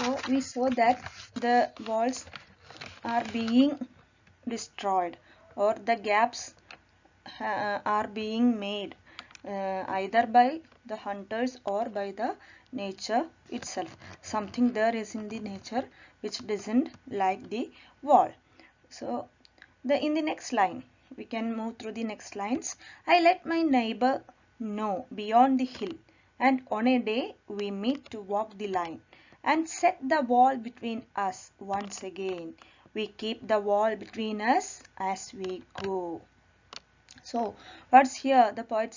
So we saw that the walls are being destroyed, or the gaps are being made either by the hunters or by the nature itself. Something there is in the nature which doesn't like the wall. So in the next line, we can move through the next lines. I let my neighbor know beyond the hill, and on a day we meet to walk the line, and set the wall between us once again. We keep the wall between us as we go. So what's here? The poet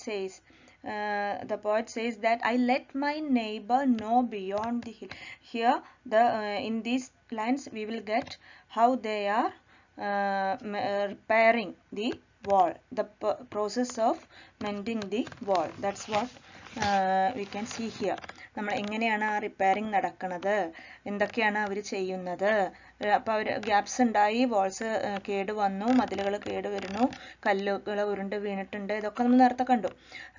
says that I let my neighbor know beyond the hill. Here in these lines we will get how they are repairing the wall, the process of mending the wall. That's what we can see here. നമ്മൾ എങ്ങനെയാണ് ആ repairing നടക്കുന്നത്, എന്തൊക്കെയാണ് അവർ ചെയ്യുന്നത്. അപ്പോൾ അവർ gaps ഉണ്ടായി, walls കേടുവന്നു, മതിലുകൾ കേടുവരുന്നു, കല്ലുകൾ ഉരുണ്ട് വീണിട്ടുണ്ട്, ഇതൊക്കെ നമ്മൾ നേരത്തെ കണ്ടു.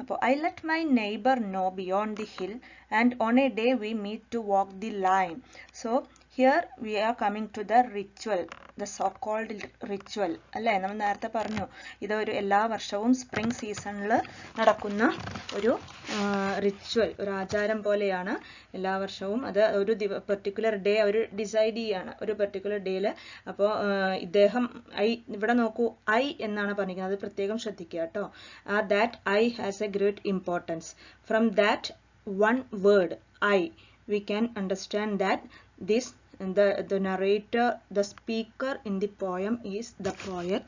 അപ്പോൾ I let my neighbour know beyond the hill, and on a day we meet to walk the line. So here we are coming to the ritual, the so called ritual അല്ലേ. നമ്മൾ നേരത്തെ പറഞ്ഞു ഇതൊരു എല്ലാ വർഷവും സ്പ്രിംഗ് സീസണിൽ നടക്കുന്ന ഒരു റിച്വൽ, ഒരു ആചാരം പോലെയാണ് എല്ലാ വർഷവും. അത് ഒരു പെർട്ടിക്കുലർ ഡേ അവർ ഡിസൈഡ് ചെയ്യാണ്, ഒരു പെർട്ടിക്കുലർ ഡേയിൽ. അപ്പോൾ ഇദ്ദേഹം ഇവിടെ നോക്കൂ, ഐ എന്നാണ് പറഞ്ഞിരിക്കുന്നത്, അത് പ്രത്യേകം ശ്രദ്ധിക്കുക കേട്ടോ. That I has A great importance. From that one word I we can understand that this the narrator, the speaker in the poem is the poet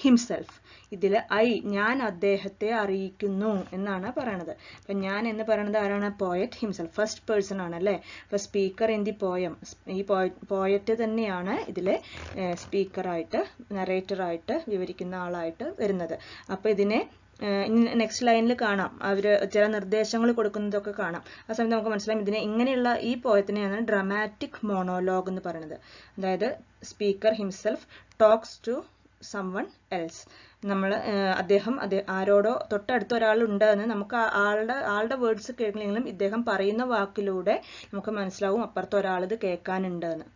himself. ഇതിൽ ഐ, ഞാൻ അദ്ദേഹത്തെ അറിയിക്കുന്നു എന്നാണ് പറയണത്. അപ്പം ഞാൻ എന്ന് പറയുന്നത് ആരാണ്? പോയറ്റ് ഹിംസെൽഫ്, ഫസ്റ്റ് പേഴ്സൺ ആണല്ലേ. അപ്പോൾ സ്പീക്കർ ഇൻ ദി പോയം, ഈ പോയറ്റ് തന്നെയാണ് ഇതിലെ സ്പീക്കറായിട്ട്, നറേറ്ററായിട്ട്, വിവരിക്കുന്ന ആളായിട്ട് വരുന്നത്. അപ്പോൾ ഇതിനെ നെക്സ്റ്റ് ലൈനിൽ കാണാം, അവർ ചില നിർദ്ദേശങ്ങൾ കൊടുക്കുന്നതൊക്കെ കാണാം. ആ സമയത്ത് നമുക്ക് മനസ്സിലാവും ഇതിനെ ഇങ്ങനെയുള്ള ഈ പോയത്തിനെയാണ് ഡ്രാമാറ്റിക് മോണോലോഗ് എന്ന് പറയുന്നത്. അതായത് speaker himself talks to someone else. അദ്ദേഹം ആരോടോ തൊട്ടടുത്ത ഒരാളുണ്ട് എന്ന് നമുക്ക് ആളുടെ വേർഡ്സ് കേൾക്കില്ലെങ്കിലും ഇദ്ദേഹം പറയുന്ന വാക്കിലൂടെ നമുക്ക് മനസ്സിലാവും അപ്പുറത്ത് ഒരാൾ ഇത് കേൾക്കാനുണ്ട് എന്ന്.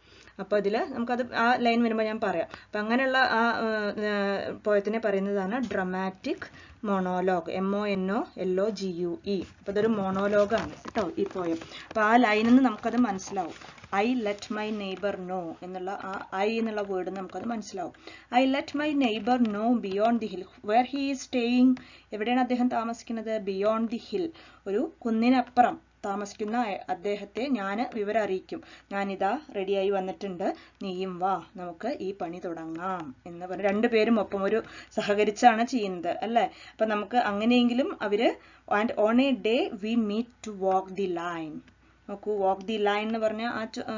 അപ്പോൾ ഇതിൽ നമുക്കത് ആ ലൈൻ വരുമ്പോൾ ഞാൻ പറയാം. അപ്പം അങ്ങനെയുള്ള ആ പോയത്തിനെ പറയുന്നതാണ് ഡ്രമാറ്റിക് മോണോലോഗ്, MONOLOGUE. അപ്പോൾ ഇതൊരു മോണോലോഗാണ് കേട്ടോ ഈ പോയം. അപ്പോൾ ആ ലൈനിൽ നിന്ന് നമുക്കത് മനസ്സിലാവും. I let my neighbour know എന്നുള്ള ആ ഐ എന്നുള്ള വേർഡ് നമുക്കത് മനസ്സിലാവും. I let my neighbour know beyond the hill, where he is staying. എവിടെയാണ് അദ്ദേഹം താമസിക്കുന്നത്? ബിയോണ്ട് ദി ഹിൽ, ഒരു കുന്നിനപ്പുറം താമസിക്കുന്ന അദ്ദേഹത്തെ ഞാൻ വിവരം അറിയിക്കും. ഞാനിതാ റെഡിയായി വന്നിട്ടുണ്ട്, നീയും വാ, നമുക്ക് ഈ പണി തുടങ്ങാം എന്ന് പറഞ്ഞ് രണ്ടുപേരും ഒപ്പം ഒരു സഹകരിച്ചാണ് ചെയ്യുന്നത് അല്ലേ. അപ്പം നമുക്ക് അങ്ങനെയെങ്കിലും അവര് and on a day we meet to walk the line. നോക്കൂ, വാക്ക് ദി ലൈൻ എന്ന് പറഞ്ഞാൽ ആ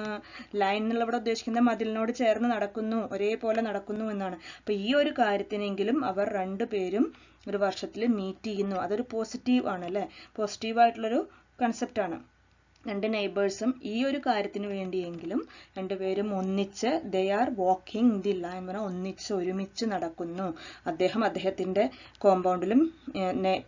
ലൈൻ എന്നുള്ള ഇവിടെ ഉദ്ദേശിക്കുന്നത് മതിലിനോട് ചേർന്ന് നടക്കുന്നു, ഒരേപോലെ നടക്കുന്നു എന്നാണ്. അപ്പം ഈ ഒരു കാര്യത്തിനെങ്കിലും അവർ രണ്ടുപേരും ഒരു വർഷത്തിൽ മീറ്റ് ചെയ്യുന്നു. അതൊരു പോസിറ്റീവ് ആണ് അല്ലേ, പോസിറ്റീവായിട്ടുള്ളൊരു കൺസെപ്റ്റാണ്. രണ്ട് നെയ്ബേഴ്സും ഈ ഒരു കാര്യത്തിന് വേണ്ടിയെങ്കിലും രണ്ടുപേരും ഒന്നിച്ച് they are walking the line, പറഞ്ഞാൽ ഒന്നിച്ച് ഒരുമിച്ച് നടക്കുന്നു. അദ്ദേഹം അദ്ദേഹത്തിൻ്റെ കോമ്പൗണ്ടിലും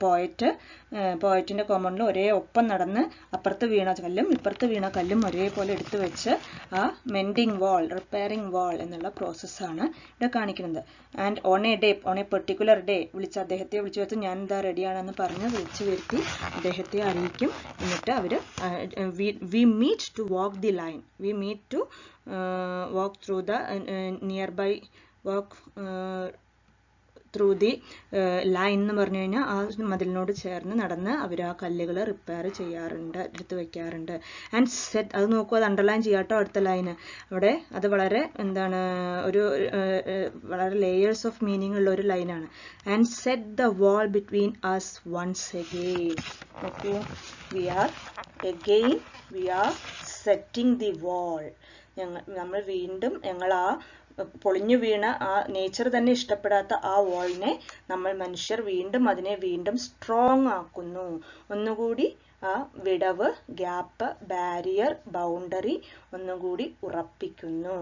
പോയറ്റിൻ്റെ കോമ്പൗണ്ടിലും ഒരേ ഒപ്പം നടന്ന് അപ്പുറത്ത് വീണ കല്ലും ഇപ്പുറത്ത് വീണ കല്ലും ഒരേപോലെ എടുത്തു വെച്ച് ആ മെൻഡിങ് വാൾ, റിപ്പയറിംഗ് വാൾ എന്നുള്ള പ്രോസസ്സാണ് ഇവിടെ കാണിക്കുന്നത്. And on a day, on A particular day അദ്ദേഹത്തെ വിളിച്ചു വരുത്തി, ഞാൻ എന്താ റെഡിയാണെന്ന് പറഞ്ഞ് വിളിച്ചു വരുത്തി അദ്ദേഹത്തെ അറിയിക്കും. എന്നിട്ട് അവർ we meet to walk the line, we meet to walk through the nearby walk through the line എന്ന് പറഞ്ഞു കഴിഞ്ഞാൽ ആ മതിലിനോട് ചേർന്ന് നടന്ന് അവർ ആ കല്ലുകൾ റിപ്പയർ ചെയ്യാറുണ്ട്, എടുത്ത് വെക്കാറുണ്ട്. ആൻഡ് സെറ്റ്, അത് നോക്കൂ, അത് അണ്ടർലൈൻ ചെയ്യാട്ടോ അടുത്ത ലൈന്. അവിടെ അത് വളരെ എന്താണ്, ഒരു വളരെ ലേയേഴ്സ് ഓഫ് മീനിങ് ഉള്ള ഒരു ലൈനാണ്. And set the wall between us once again. Okay, we are setting the wall. നമ്മൾ വീണ്ടും ആ പൊളിഞ്ഞു വീണ ആ നേച്ചർ തന്നെ ഇഷ്ടപ്പെടാത്ത ആ വാളിനെ നമ്മൾ മനുഷ്യർ വീണ്ടും അതിനെ വീണ്ടും സ്ട്രോങ് ആക്കുന്നു. ഒന്നുകൂടി ആ വിടവ്, ഗ്യാപ്പ്, ബാരിയർ, ബൗണ്ടറി ഒന്നുകൂടി ഉറപ്പിക്കുന്നു.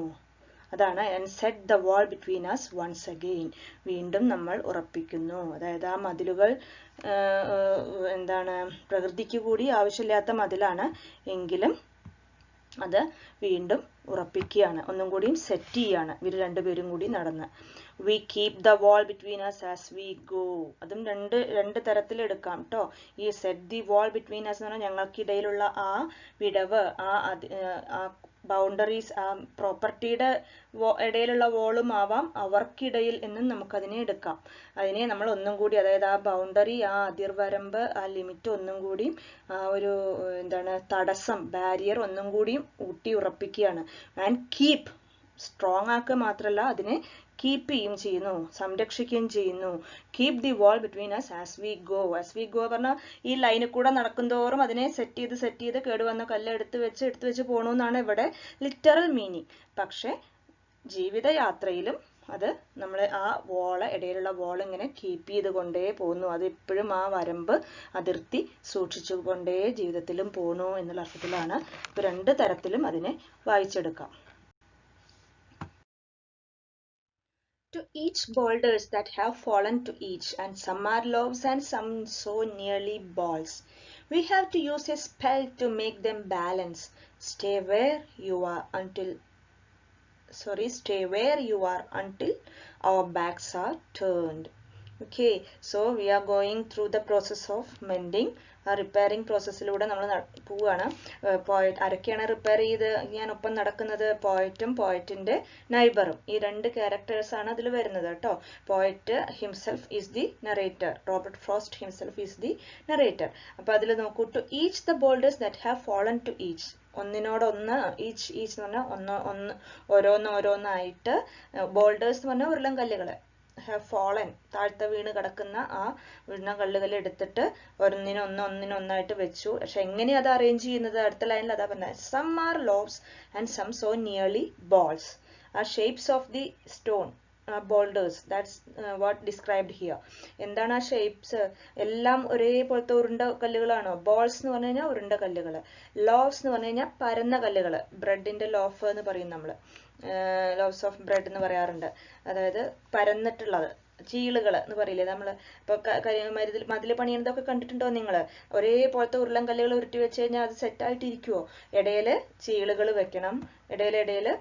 അതാണ് and set the wall between us once again, വീണ്ടും നമ്മൾ ഉറപ്പിക്കുന്നു. അതായത് ആ മതിലുകൾ എന്താണ്, പ്രകൃതിക്ക് കൂടി ആവശ്യമില്ലാത്ത മതിലാണ് എങ്കിലും അത് വീണ്ടും ഉറപ്പിക്കുകയാണ്, ഒന്നും കൂടിയും സെറ്റ് ചെയ്യാണ് ഇവർ രണ്ടുപേരും കൂടി നടന്ന്. We keep the wall between us as we go. അതും രണ്ട് തരത്തിൽ എടുക്കാം കേട്ടോ. ഈ set the wall between us എന്ന് പറഞ്ഞാൽ ഞങ്ങൾക്കിടയിലുള്ള ആ വിടവ്, ആ ബൗണ്ടറീസ്, ആ പ്രോപ്പർട്ടിയുടെ ഇടയിലുള്ള വോളും ആവാം, അവർക്കിടയിൽ എന്നും നമുക്കതിനെ എടുക്കാം. അതിനെ നമ്മൾ ഒന്നും കൂടി, അതായത് ആ ബൗണ്ടറി, ആ അതിർവരമ്പ്, ആ ലിമിറ്റ് ഒന്നും കൂടി, ആ ഒരു തടസ്സം, ബാരിയർ ഒന്നും കൂടിയും ഊട്ടി ഉറപ്പിക്കുകയാണ്. ആൻഡ് കീപ്, സ്ട്രോങ് ആക്കുക മാത്രമല്ല അതിനെ കീപ്പ് ചെയ്യും ചെയ്യുന്നു, സംരക്ഷിക്കുകയും ചെയ്യുന്നു. Keep the wall between us as we go. As we go പറഞ്ഞാൽ ഈ ലൈനിൽ കൂടെ നടക്കുന്തോറും അതിനെ സെറ്റ് ചെയ്ത് കേടുവന്ന കല്ല് എടുത്ത് വെച്ച് പോകണമെന്നാണ് ഇവിടെ ലിറ്ററൽ മീനിങ്. പക്ഷെ ജീവിതയാത്രയിലും അത് നമ്മൾ ആ ഇടയിലുള്ള വോൾ ഇങ്ങനെ കീപ്പ് ചെയ്തുകൊണ്ടേ പോകുന്നു. അത് എപ്പോഴും ആ വരമ്പ്, അതിർത്തി സൂക്ഷിച്ചുകൊണ്ടേ ജീവിതത്തിലും പോകണു എന്നുള്ള അർത്ഥത്തിലാണ്. ഇപ്പൊ രണ്ട് തരത്തിലും അതിനെ വായിച്ചെടുക്കാം. To each boulders that have fallen to each, and some are loaves and some so nearly balls. We have to use a spell to make them balance. Stay where you are until our backs are turned. Okay, so we are going through the process of mending. Repairing പ്രോസസ്സിലൂടെ നമ്മൾ പോവുകയാണ്. ആരൊക്കെയാണ് repair ചെയ്ത് ഞാൻ ഒപ്പം നടക്കുന്നത്? പോയറ്റും പോയറ്റിന്റെ നൈബറും. ഈ രണ്ട് ക്യാരക്ടേഴ്സ് ആണ് അതിൽ വരുന്നത് കേട്ടോ. Poet himself is the narrator, Robert Frost himself is the narrator. അപ്പൊ അതിൽ നോക്കൂ, to each the boulders that have fallen to each, ഒന്നിനോടൊന്ന്, ഈച്ച് എന്ന് പറഞ്ഞാൽ ഓരോന്നായിട്ട്, ബോൾഡേഴ്സ് എന്ന് പറഞ്ഞാൽ ഉരുളൻ കല്ലുകള്, ഹാവ് ഫോളൻ താഴ്ത്ത വീണ് കിടക്കുന്ന ആ വീണ കല്ലുകൾ എടുത്തിട്ട് ഒന്നിനൊന്നായിട്ട് വെച്ചു. പക്ഷെ എങ്ങനെയാ അത് അറേഞ്ച് ചെയ്യുന്നത്? അടുത്ത ലൈനിൽ അതാ പറഞ്ഞത്, some are loaves and some so nearly balls. ആ shapes of the stone boulders, that's what described here. എന്താണ് ആ ഷേപ്സ്? എല്ലാം ഒരേപോലത്തെ ഉരുണ്ട കല്ലുകളാണോ? ബോൾസ് എന്ന് പറഞ്ഞു കഴിഞ്ഞാൽ ഉരുണ്ട കല്ലുകൾ, ലോവ്സ് എന്ന് പറഞ്ഞു കഴിഞ്ഞാൽ പരന്ന കല്ലുകൾ, ബ്രെഡിന്റെ ലോഫ് എന്ന് പറയും നമ്മള്, ലോവ്സ് ഓഫ് ബ്രെഡ് എന്ന് പറയാറുണ്ട്. അതായത് പരന്നിട്ടുള്ളത്, ചീളുകൾ എന്ന് പറയില്ലേ നമ്മള്. ഇപ്പൊ മതിൽ പണിയുന്നതൊക്കെ കണ്ടിട്ടുണ്ടോ നിങ്ങള്? ഒരേപോലത്തെ ഉരുളൻ കല്ലുകൾ ഉരുട്ടി വെച്ച് കഴിഞ്ഞാൽ അത് സെറ്റ് ആയിട്ടിരിക്കുവോ? ഇടയില് ചീളുകൾ വെക്കണം. ഇടയില്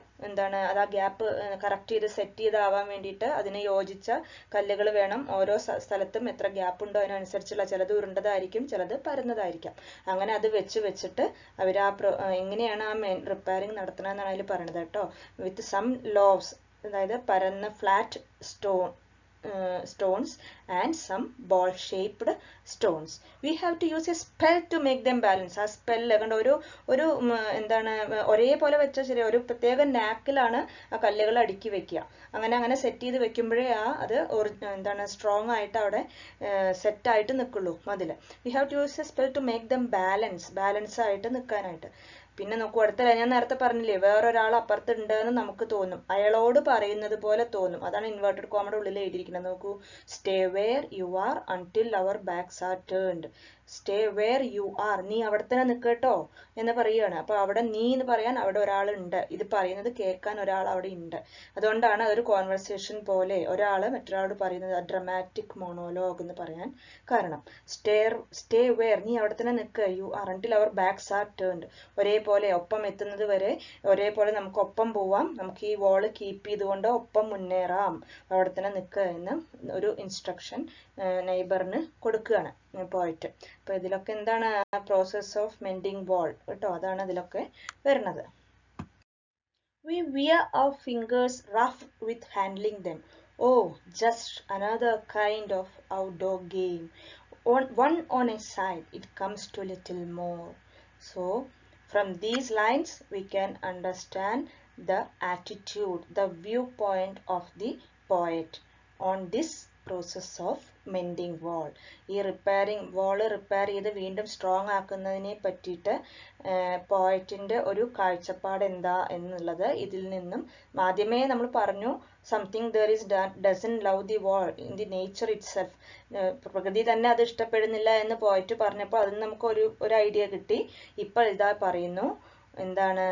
അത് ആ ഗ്യാപ്പ് കറക്റ്റ് ചെയ്ത് സെറ്റ് ചെയ്താവാൻ വേണ്ടിയിട്ട് അതിന് യോജിച്ച കല്ലുകൾ വേണം. ഓരോ സ്ഥലത്തും എത്ര ഗ്യാപ്പ് ഉണ്ടോ അതിനനുസരിച്ചുള്ള, ചിലത് ഉരുണ്ടതായിരിക്കും, ചിലത് പരന്നതായിരിക്കാം. അങ്ങനെ അത് വെച്ചിട്ട് അവർ എങ്ങനെയാണ് ആ റിപ്പയറിംഗ് നടത്തണമെന്നാണ് അതിൽ പറയുന്നത് കേട്ടോ. വിത്ത് സം ലോവ്സ്, അതായത് പരന്ന flat stones and some ball shaped stones. We have to use a spell to make them balance. ആ സ്പെല്ല് കണ്ട ഒരു ഒരേപോലെ വെച്ച ശരി, ഒരു പ്രത്യേക നാക്കിലാണ് ആ കല്ലുകൾ അടുക്കി വെക്കുക. അങ്ങനെ സെറ്റ് ചെയ്ത് വെക്കുമ്പോഴേ അത് സ്ട്രോങ് ആയിട്ട് അവിടെ സെറ്റ് ആയിട്ട് നിൽക്കുള്ളൂ മതില്. We have to use a spell to make them balance ആയിട്ട് നിൽക്കാനായിട്ട്. പിന്നെ നോക്കൂ, അടുത്ത ഞാൻ നേരത്തെ പറഞ്ഞില്ലേ, വേറൊരാൾ അപ്പുറത്തുണ്ട് എന്ന് നമുക്ക് തോന്നും, അയാളോട് പറയുന്നത് പോലെ തോന്നും. അതാണ് ഇൻവേർട്ടഡ് കോമയുടെ ഉള്ളിൽ എഴുതിയിരിക്കുന്നത്. നോക്കൂ, stay where you are until our backs are turned. Stay where you are, നീ അവിടെ തന്നെ നിൽക്കട്ടോ എന്ന് പറയുകയാണ്. അപ്പൊ അവിടെ നീ എന്ന് പറയാൻ അവിടെ ഒരാളുണ്ട്, ഇത് പറയുന്നത് കേൾക്കാൻ ഒരാൾ അവിടെ ഉണ്ട്. അതുകൊണ്ടാണ് ഒരു കോൺവെർസേഷൻ പോലെ ഒരാൾ മറ്റൊരാളോട് പറയുന്നത്, ഡ്രമാറ്റിക് മോണോലോഗ് എന്ന് പറയാൻ കാരണം. സ്റ്റേ വെയർ, നീ അവിടെ തന്നെ നിൽക്കുക, you are until our backs are turned. ഒരേപോലെ ഒപ്പം എത്തുന്നത് വരെ ഒരേപോലെ നമുക്ക് ഒപ്പം പോവാം, നമുക്ക് ഈ വാള് കീപ്പ് ചെയ്തുകൊണ്ട് ഒപ്പം മുന്നേറാം, അവിടെ തന്നെ നിൽക്കുക എന്ന് ഒരു ഇൻസ്ട്രക്ഷൻ നെയ്ബറിന് കൊടുക്കുകയാണ് പോയിട്ട്. അപ്പൊ ഇതിലൊക്കെ എന്താണ് പ്രോസസ് ഓഫ് മെൻഡിങ് വാൾ കേട്ടോ, അതാണ് ഇതിലൊക്കെ വരുന്നത്. We wear our fingers rough with handling them. Oh, just another kind of outdoor game. One on a side, it comes to little more. So, from these lines, we can understand the attitude, the viewpoint of the poet on this process of mending wall. ഈ വാള് repair ചെയ്ത് വീണ്ടും strong ആക്കുന്നതിനെ പറ്റിയിട്ട് പോയറ്റിന്റെ ഒരു കാഴ്ചപ്പാട് എന്താ എന്നുള്ളത് ഇതിൽ നിന്നും ആദ്യമേ നമ്മൾ പറഞ്ഞു, something there is that doesn't love the wall in the nature itself. പ്രകൃതി തന്നെ അത് ഇഷ്ടപ്പെടുന്നില്ല എന്ന് പോയറ്റ് പറഞ്ഞപ്പോൾ അതിന് നമുക്ക് ഒരു ഐഡിയ കിട്ടി. ഇപ്പോൾ ഇതാ പറയുന്നു, എന്താണ്,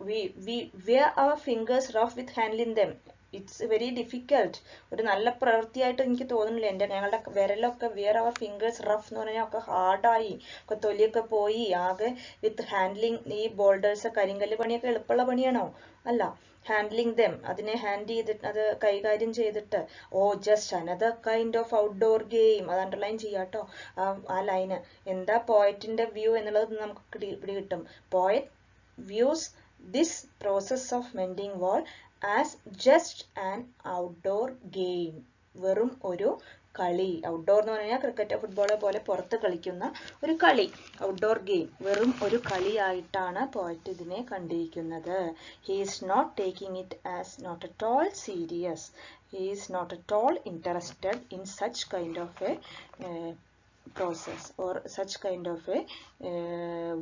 we wear our fingers rough with handling them. It's very difficult. ഒരു നല്ല പ്രവൃത്തിയായിട്ട് എനിക്ക് തോന്നുന്നില്ല. ഞങ്ങളുടെ വിരലൊക്കെ അവർ ഫിംഗേഴ്സ് റഫ് എന്ന് പറഞ്ഞാൽ ഒക്കെ ഹാർഡായി, ഒക്കെ തൊലിയൊക്കെ പോയി ആകെ. വിത്ത് ഹാൻഡ്ലിങ് ഈ ബോൾഡേഴ്സ്, കരിങ്കല്ല് പണിയൊക്കെ എളുപ്പമുള്ള പണിയാണോ? അല്ല. ഹാൻഡ്ലിങ് ദം, അതിനെ ഹാൻഡ് ചെയ്തിട്ട്, അത് കൈകാര്യം ചെയ്തിട്ട്. Just another kind of outdoor game. അത് അണ്ടർലൈൻ ചെയ്യാട്ടോ ആ ലൈന്. എന്താ പോയറ്റിന്റെ വ്യൂ എന്നുള്ളത് നമുക്ക് പിടികിട്ടും. Poet views this process of mending wall as just an outdoor game. വെറും ഒരു കളി. ഔട്ട്ഡോർ എന്ന് പറഞ്ഞാൽ ക്രിക്കറ്റ് ഫുട്ബോളെ പോലെ പുറത്ത് കളിക്കുന്ന ഒരു കളി. ഔട്ട്ഡോർ ഗെയിം വെറും ഒരു കളിയായിട്ടാണ് പോയറ്റ് ഇതിനെ കണ്ടിരിക്കുന്നത്. He is not taking it as not at all serious. He is not at all interested in such kind of a process or such kind of a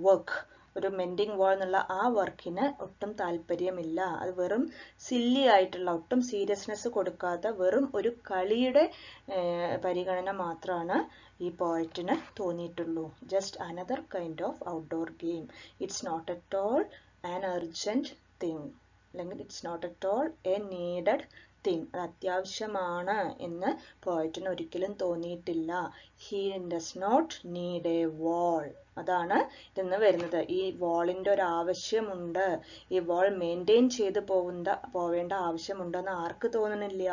work. ഒരു mending wall എന്നുള്ള ആ വർക്കിന് ഒട്ടും താല്പര്യമില്ല. അത് വെറും സില്ലി ആയിട്ടുള്ള, ഒട്ടും സീരിയസ്നെസ് കൊടുക്കാത്ത വെറും ഒരു കളിയുടെ പരിഗണന മാത്രമാണ് ഈ പോയറ്റിന് തോന്നിയിട്ടുള്ളൂ. Just another kind of outdoor game. It's not at all an urgent thing, അല്ലെങ്കിൽ it's not at all a needed thing. അത് അത്യാവശ്യമാണ് എന്ന് പോയറ്റിന് ഒരിക്കലും തോന്നിയിട്ടില്ല. He does not need a wall. അതാണ് ഇതെന്ന് വരുന്നത്. ഈ വാളിന്റെ ഒരു ആവശ്യമുണ്ട്, ഈ വാൾ മെയിൻറ്റെയിൻ ചെയ്ത് പോവേണ്ട ആവശ്യമുണ്ടെന്ന് ആർക്ക് തോന്നണില്ല?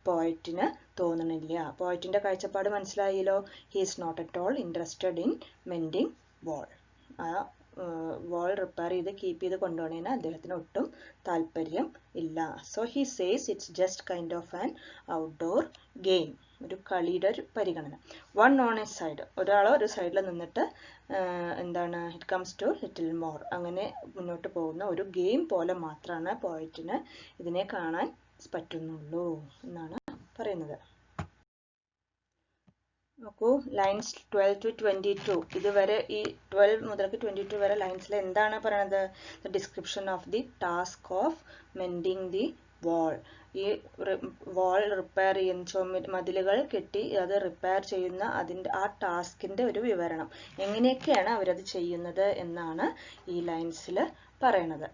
പോയറ്റിന് തോന്നണില്ല. പോയറ്റിന്റെ കാഴ്ചപ്പാട് മനസ്സിലായല്ലോ. He is not at all interested in mending wall. ആ വാൾ റിപ്പയർ ചെയ്ത് കീപ്പ് ചെയ്ത് കൊണ്ടുപോകണേന് അദ്ദേഹത്തിന് ഒട്ടും താല്പര്യം ഇല്ല. So he says it's just kind of an outdoor game. ഒരു കളിയുടെ ഒരു പരിഗണന. വൺ ഓൺ എ സൈഡ്, ഒരാൾ ഒരു സൈഡിൽ നിന്നിട്ട് എന്താണ്, it comes to little more, അങ്ങനെ മുന്നോട്ട് പോകുന്ന ഒരു ഗെയിം പോലെ മാത്രമാണ് പോയറ്റിന് ഇതിനെ കാണാൻ പറ്റുന്നുള്ളൂ എന്നാണ് പറയുന്നത്. നോക്കൂ, ലൈൻസ് 12 to 22. ഇതുവരെ ഈ 12 മുതൽക്ക് 22 വരെ ലൈൻസിൽ എന്താണ് പറയണത്? The description of the task of mending the വാൾ. ഈ വാൾ റിപ്പയർ ചെയ്യുന്ന, മതിലുകൾ കെട്ടി അത് റിപ്പയർ ചെയ്യുന്ന അതിൻ്റെ ആ ടാസ്കിന്റെ ഒരു വിവരണം. എങ്ങനെയൊക്കെയാണ് അവരത് ചെയ്യുന്നത് എന്നാണ് ഈ ലൈൻസിൽ പറയണത്.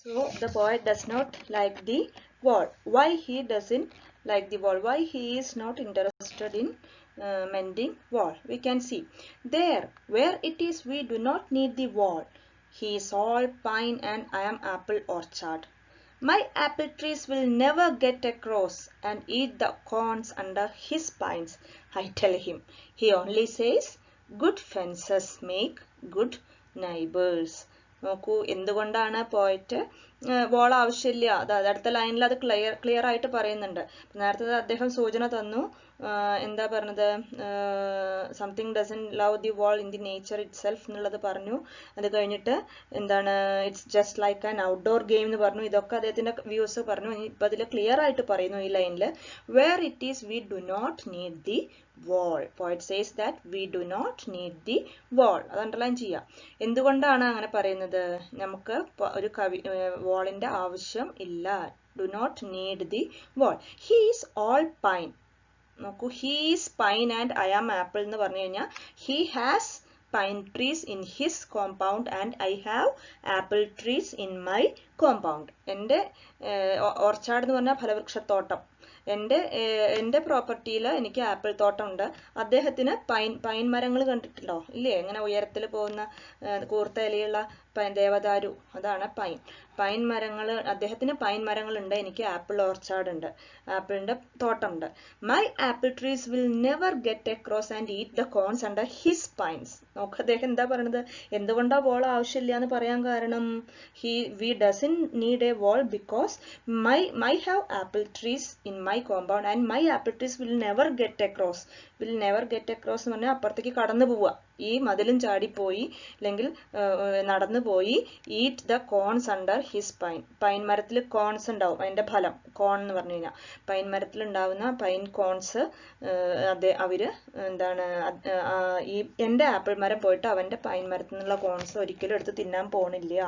So the poet does not like the wall. Why he doesn't like the wall? Why he is not interested in mending wall? We can see there where it is we do not need the wall. He is all pine and I am apple orchard. My apple trees will never get across and eat the corns under his pines. I tell him. He only says, good fences make good neighbors. നോക്കൂ, എന്തുകൊണ്ടാണ് poet വാൾ ആവശ്യമില്ല. അടുത്ത ലൈനിൽ അത് clear ആയിട്ട് പറയുന്നുണ്ട്. നേരത്തെ അദ്ദേഹം സൂചന തന്നു, എന്താ പറഞ്ഞത്, something doesn't love the wall in the nature itself എന്നുള്ളത് പറഞ്ഞു. അത് കഴിഞ്ഞിട്ട് എന്താണ്, it's just like an outdoor game എന്ന് പറഞ്ഞു. ഇതൊക്കെ അദ്ദേഹത്തിന്റെ വ്യൂസ് പറഞ്ഞു. ഇപ്പൊ അതിൽ ക്ലിയർ ആയിട്ട് പറയുന്നു ഈ ലൈനിൽ, where it is we do not need the wall. Poet says that we do not need the wall. അത് അണ്ടർലൈൻ ചെയ്യാം. എന്തുകൊണ്ടാണ് അങ്ങനെ പറയുന്നത്? നമുക്ക് ഒരു വാളിന്റെ ആവശ്യം ഇല്ല. Do not need the wall. He is all pine. നോക്കൂ, he is pine and I am apple എന്ന് പറഞ്ഞു കഴിഞ്ഞാൽ he has pine trees in his compound and I have apple trees in my compound. എൻ്റെ orchard എന്ന് പറഞ്ഞാൽ ഫലവൃക്ഷത്തോട്ടം. എൻ്റെ പ്രോപ്പർട്ടിയിൽ എനിക്ക് apple തോട്ടമുണ്ട്. അദ്ദേഹത്തിന് പൈൻ മരങ്ങൾ കണ്ടിട്ടുണ്ടോ? ഇല്ലേ? ഇങ്ങനെ ഉയരത്തിൽ പോകുന്ന കൂർത്ത ഇലയുള്ള ദേവദാരു, അതാണ് പൈൻ മരങ്ങൾ. അദ്ദേഹത്തിന് പൈൻ മരങ്ങളുണ്ട്, എനിക്ക് ആപ്പിൾ ഓർച്ചാർഡ് ഉണ്ട്, ആപ്പിളിന്റെ തോട്ടമുണ്ട്. My apple trees will never get across and eat the cones under his pines. നോക്ക്, അദ്ദേഹം എന്താ പറയണത്? എന്തുകൊണ്ടാ വോൾ ആവശ്യമില്ല എന്ന് പറയാൻ കാരണം, we doesn't need a wall because my have apple trees in my compound and my apple trees will never get across. എന്ന് പറഞ്ഞാൽ അപ്പുറത്തേക്ക് കടന്നു പോവുക, ഈ മതിലും ചാടിപ്പോയി അല്ലെങ്കിൽ നടന്നു പോയി. Eat the cones under his pine മരത്തിൽ കോൺസ് ഉണ്ടാവും, അതിന്റെ ഫലം കോൺ എന്ന് പറഞ്ഞു കഴിഞ്ഞാൽ പൈൻ മരത്തിൽ ഉണ്ടാവുന്ന പൈൻ കോൺസ് അവര് എന്താണ്, ഈ എൻ്റെ ആപ്പിൾ മരം പോയിട്ട് അവന്റെ പൈൻ മരത്തിൽ നിന്നുള്ള കോൺസ് ഒരിക്കലും എടുത്ത് തിന്നാൻ പോണില്ല.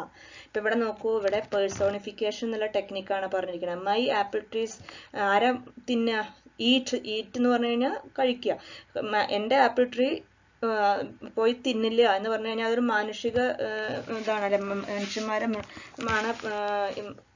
ഇപ്പൊ ഇവിടെ നോക്കൂ, ഇവിടെ പേഴ്സോണിഫിക്കേഷൻ എന്നുള്ള ടെക്നിക്കാണ് പറഞ്ഞിരിക്കുന്നത്. മൈ ആപ്പിൾ ട്രീസ് ആരാ തിന്നുക? ഈറ്റ് എന്ന് പറഞ്ഞു കഴിഞ്ഞാൽ കഴിക്കുക. എൻ്റെ ആപ്പിൾ ട്രീ പോയി തിന്നില്ല എന്ന് പറഞ്ഞു കഴിഞ്ഞാൽ അതൊരു മാനുഷിക ഇതാണല്ലേ, മനുഷ്യന്മാരെ ആണ്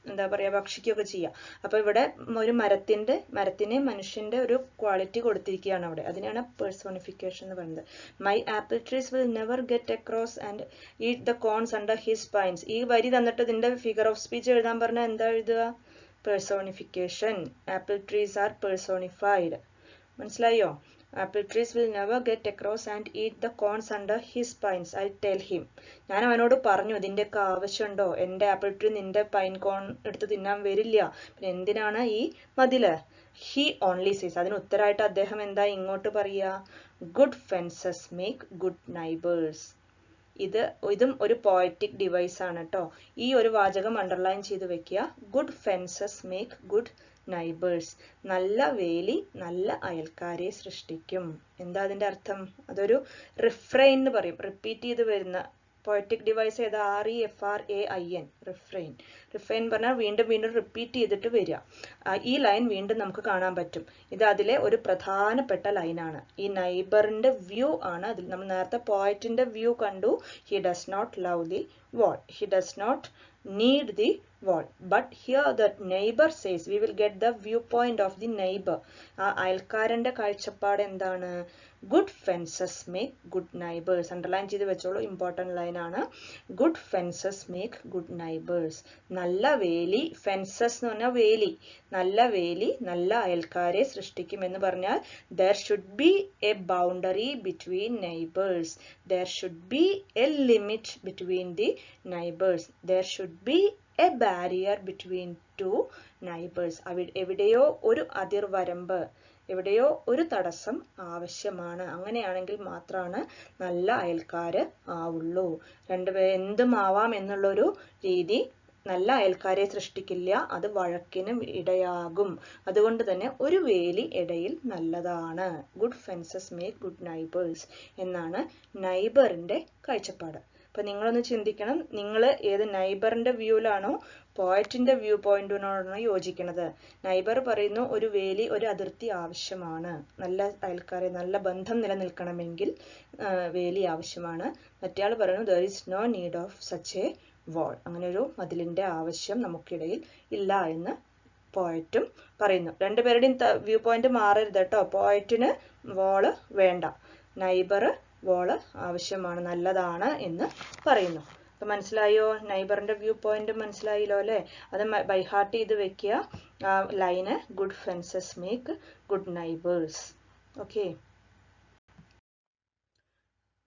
എന്താ പറയാ ഭക്ഷിക്കുകയൊക്കെ ചെയ്യുക. അപ്പൊ ഇവിടെ ഒരു മരത്തിനെ മനുഷ്യന്റെ ഒരു ക്വാളിറ്റി കൊടുത്തിരിക്കുകയാണ് അവിടെ. അതിനാണ് പേഴ്സോണിഫിക്കേഷൻ എന്ന് പറയുന്നത്. My apple trees will never get across and eat the cones under his pines. ഈ വരി തന്നിട്ട് ഇതിന്റെ ഫിഗർ ഓഫ് സ്പീച്ച് എഴുതാൻ പറഞ്ഞാൽ എന്താ എഴുതുക? Personification. Apple trees are personified. മനസ്സിലായോ? Apple trees will never get across and eat the corns under his pines. I tell him. ഞാൻ അവനോട് പറഞ്ഞു, ഇതിൻ്റെയൊക്കെ ആവശ്യമുണ്ടോ? എൻ്റെ ആപ്പിൾ ട്രീ നിന്റെ പൈൻ കോൺ എടുത്ത് തിന്നാൻ വരില്ല, പിന്നെ എന്തിനാണ് ഈ മതില്? He only says. അതിന് ഉത്തരമായിട്ട് അദ്ദേഹം എന്താ ഇങ്ങോട്ട് പറയുക? Good fences make good neighbors. ഇതും ഒരു പോയറ്റിക് ഡിവൈസ് ആണ് കേട്ടോ. ഈ ഒരു വാചകം അണ്ടർലൈൻ ചെയ്ത് വെക്കുക. Good fences make good neighbours. നല്ല വേലി നല്ല അയൽക്കാരെ സൃഷ്ടിക്കും. എന്താ അതിന്റെ അർത്ഥം? അതൊരു റിഫ്രെയിൻ എന്ന് പറയും, റിപ്പീറ്റ് ചെയ്ത് വരുന്ന പോയറ്റിക് ഡിവൈസ് ഏതാ? REFRAIN. റിഫ്രെയിൻ പറഞ്ഞാൽ വീണ്ടും വീണ്ടും റിപ്പീറ്റ് ചെയ്തിട്ട് വരിക. ഈ ലൈൻ വീണ്ടും നമുക്ക് കാണാൻ പറ്റും. ഇത് അതിലെ ഒരു പ്രധാനപ്പെട്ട ലൈനാണ്. ഈ നൈബറിന്റെ വ്യൂ ആണ് അതിൽ. നമ്മൾ നേരത്തെ പോയറ്റിന്റെ വ്യൂ കണ്ടു. He does not love the wall. He does not need the wall. But here the neighbor says, we will get the viewpoint of the neighbor. ആ അയൽക്കാരന്റെ കാഴ്ചപ്പാട് എന്താണ്? Good fences make good neighbors. Underline ചെയ്ത് വെച്ചോളൂ, important line ആണ്. Good fences make good neighbors. നല്ല വേലി, fences എന്ന് പറഞ്ഞാൽ വേലി, നല്ല വേലി നല്ല അയൽക്കാരെ സൃഷ്ടിക്കും എന്ന് പറഞ്ഞാൽ there should be a boundary between neighbors. There should be a limit between the neighbors. There should be a barrier between two neighbors. എവിടെയോ ഒരു അതിർവരമ്പ്, എവിടെയോ ഒരു തടസ്സം ആവശ്യമാണ്. അങ്ങനെയാണെങ്കിൽ മാത്രമാണ് നല്ല അയൽക്കാര് ആവുള്ളൂ. രണ്ടുപേരും എന്തും ആവാം എന്നുള്ളൊരു രീതി നല്ല അയൽക്കാരെ സൃഷ്ടിക്കില്ല, അത് വഴക്കിനും ഇടയാകും. അതുകൊണ്ട് തന്നെ ഒരു വേലി ഇടയിൽ നല്ലതാണ്. Good fences make good neighbours എന്നാണ് നൈബറിന്റെ കാഴ്ചപ്പാട്. അപ്പൊ നിങ്ങളൊന്ന് ചിന്തിക്കണം, നിങ്ങൾ ഏത് നൈബറിന്റെ വ്യൂവിലാണോ പോയറ്റിന്റെ വ്യൂ പോയിന്റിനോടാണോ യോജിക്കുന്നത്? നൈബർ പറയുന്നു ഒരു വേലി, ഒരു അതിർത്തി ആവശ്യമാണ്, നല്ല അയൽക്കാരെ നല്ല ബന്ധം നിലനിൽക്കണമെങ്കിൽ വേലി ആവശ്യമാണ്. മറ്റേയാൾ പറയുന്നു there is no need of such a wall. അങ്ങനെ ഒരു മതിലിന്റെ ആവശ്യം നമുക്കിടയിൽ ഇല്ല എന്ന് പോയറ്റും പറയുന്നു. രണ്ടുപേരുടെയും വ്യൂ പോയിന്റ് മാറരുത് കേട്ടോ. പോയറ്റിന് വാള് വേണ്ട, നൈബർ വാള് ആവശ്യമാണ്, നല്ലതാണ് എന്ന് പറയുന്നു. അപ്പൊ മനസ്സിലായോ? നൈബറിന്റെ വ്യൂ പോയിന്റ് മനസ്സിലായല്ലോ അല്ലെ? അത് ബൈ ഹാർട്ട് ചെയ്ത് വെക്കുക. ലൈന് good fences make good neighbours. Okay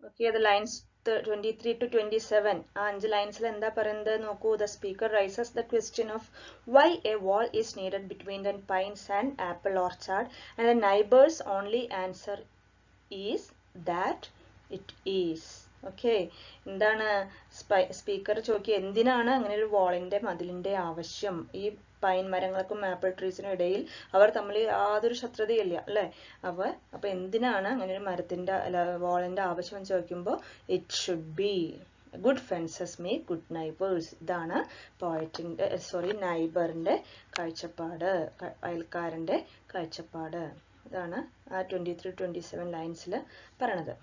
okay അത് ലൈൻസ് 23 to 27. ആ 5 ലൈൻസിൽ എന്താ പറയുന്നത് നോക്കൂ. The speaker raises the question of why a wall is needed between the pines and apple orchard, and the neighbors only answer is that it is. Okay, എന്താണ് speaker ചോദിക്കുക, എന്തിനാണ് അങ്ങനെ ഒരു വാളിന്റെ മതിലിന്റെ ആവശ്യം? ഈ പൈൻ മരങ്ങൾക്കും ആപ്പിൾ ട്രീസിനും ഇടയിൽ അവർ തമ്മിൽ യാതൊരു ശത്രുതയില്ല അല്ലെ? അപ്പൊ എന്തിനാണ് അങ്ങനെ ഒരു മരത്തിന്റെ വാളിന്റെ ആവശ്യം എന്ന് ചോദിക്കുമ്പോൾ it should be good fences make good neighbours. ഇതാണ് നൈബറിന്റെ കാഴ്ചപ്പാട്, അയൽക്കാരന്റെ കാഴ്ചപ്പാട്. ഇതാണ് ആ 23-27 ലൈൻസിൽ പറയണത്.